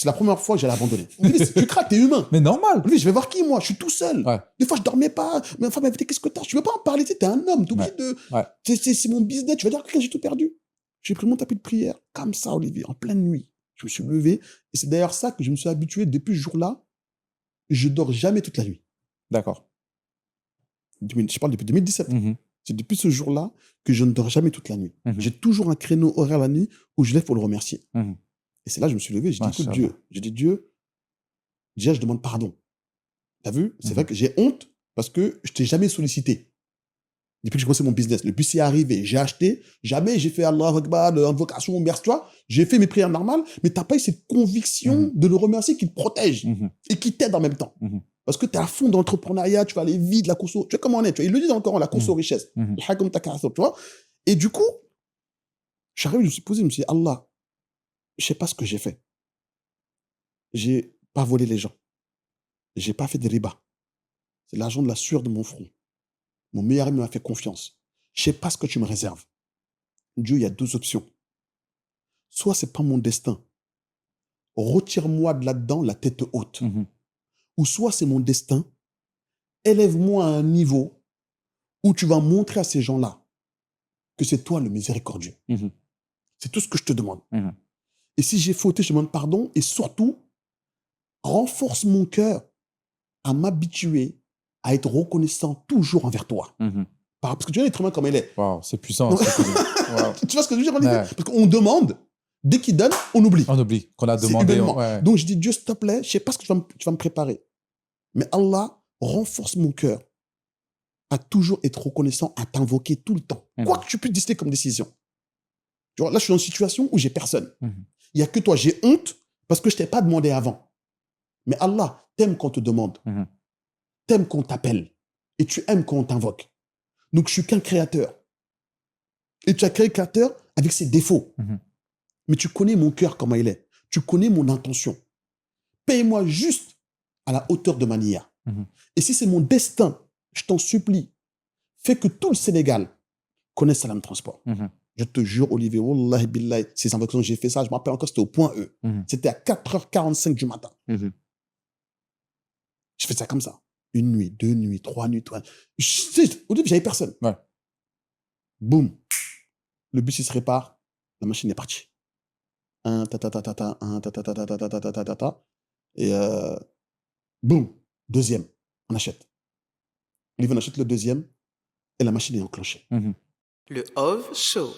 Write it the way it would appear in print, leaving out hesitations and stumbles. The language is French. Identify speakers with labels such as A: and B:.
A: C'est la première fois que j'allais abandonner. Olivier, tu craques, t'es humain.
B: Mais normal.
A: Olivier, je vais voir qui, moi? Je suis tout seul.
B: Ouais.
A: Des fois, je dormais pas. Ma femme m'avait dit, qu'est-ce que t'as? Tu veux pas en parler? Tu sais, t'es un homme. T'es obligé de.
B: Ouais.
A: C'est mon business. Tu vas dire que j'ai tout perdu. J'ai pris mon tapis de prière. Comme ça, Olivier, en pleine nuit. Je me suis levé. Et c'est d'ailleurs ça que je me suis habitué depuis ce jour-là. Je dors jamais toute la nuit.
B: D'accord.
A: Je parle depuis 2017.
B: Mhm.
A: C'est depuis ce jour-là que je ne dors jamais toute la nuit.
B: Mhm.
A: J'ai toujours un créneau horaire la nuit où je lève pour le remercier.
B: Mhm.
A: Et c'est là que je me suis levé. J'ai dit, écoute,
B: Machallah.
A: Dieu. J'ai dit, Dieu, déjà, je demande pardon. T'as vu? C'est
B: Mhm.
A: vrai que j'ai honte parce que je t'ai jamais sollicité. Depuis que j'ai commencé mon business, le bus est arrivé, j'ai acheté, jamais j'ai fait Allah Akbar, invocation, merci, tu vois. J'ai fait mes prières normales, mais t'as pas eu cette conviction de le remercier qui te protège
B: Mhm.
A: et qui t'aide en même temps.
B: Mhm.
A: Parce que tu es à fond dans l'entrepreneuriat, tu vas aller vite, la course, tu vois comment on est, tu vois, il le dit dans le Coran, la course aux richesses.
B: Mhm.
A: Tu vois. Et du coup, j'arrive, je me suis posé, je me suis dit, Allah, je sais pas ce que j'ai fait. J'ai pas volé les gens. J'ai pas fait de riba. C'est l'argent de la sueur de mon front. Mon meilleur ami m'a fait confiance. Je sais pas ce que tu me réserves. Dieu, il y a deux options. Soit c'est pas mon destin. Retire-moi de là-dedans la tête haute.
B: Mhm.
A: Ou soit c'est mon destin. Élève-moi à un niveau où tu vas montrer à ces gens-là que c'est toi le miséricordieux.
B: Mhm.
A: C'est tout ce que je te demande.
B: Mhm.
A: Et si j'ai fauté, je te demande pardon. Et surtout, renforce mon cœur à m'habituer à être reconnaissant toujours envers toi.
B: Mhm.
A: Parce que tu vois l'être humain comme il est.
B: Wow, c'est puissant.
A: Non.
B: Ce que tu dis. Wow.
A: Tu vois ce que je veux dire, Olivier?
B: Ouais.
A: Parce qu'on demande, dès qu'il donne, on oublie.
B: On oublie qu'on a
A: C'est
B: demandé.
A: humainement.
B: Ouais.
A: Donc je dis, Dieu, s'il te plaît, je sais pas ce que tu vas me préparer. Mais Allah, renforce mon cœur à toujours être reconnaissant, à t'invoquer tout le temps. Quoi que tu puisses décider comme décision. Tu vois, là, je suis dans une situation où j'ai personne.
B: Mhm.
A: Il n'y a que toi. J'ai honte parce que je t'ai pas demandé avant. Mais Allah, t'aimes qu'on te demande.
B: Mhm.
A: T'aimes qu'on t'appelle. Et tu aimes qu'on t'invoque. Donc, je suis qu'un créateur. Et tu as créé le créateur avec ses défauts.
B: Mhm.
A: Mais tu connais mon cœur, comment il est. Tu connais mon intention. Paye-moi juste à la hauteur de ma nia.
B: Mhm.
A: Et si c'est mon destin, je t'en supplie, fais que tout le Sénégal connaisse Salam Transport.
B: Mhm.
A: Je te jure, Olivier, wallahi billahi, ces invocations, j'ai fait ça, je me rappelle encore, c'était au point E.
B: Mhm.
A: C'était à 4h45 du matin.
B: Mhm.
A: Je fais ça comme ça. Une nuit, deux nuits, trois nuits, trois. Au début, j'avais personne.
B: Ouais.
A: Boum. Le bus, il se répare. La machine est partie. Un, ta, ta, ta, ta, ta, un, ta, ta, ta, ta, ta, ta, ta, ta, ta, ta, ta. Et boum. Deuxième. On achète. Olivier, on achète le deuxième. Et la machine est enclenchée.
B: Mhm.
C: Le Ov Show.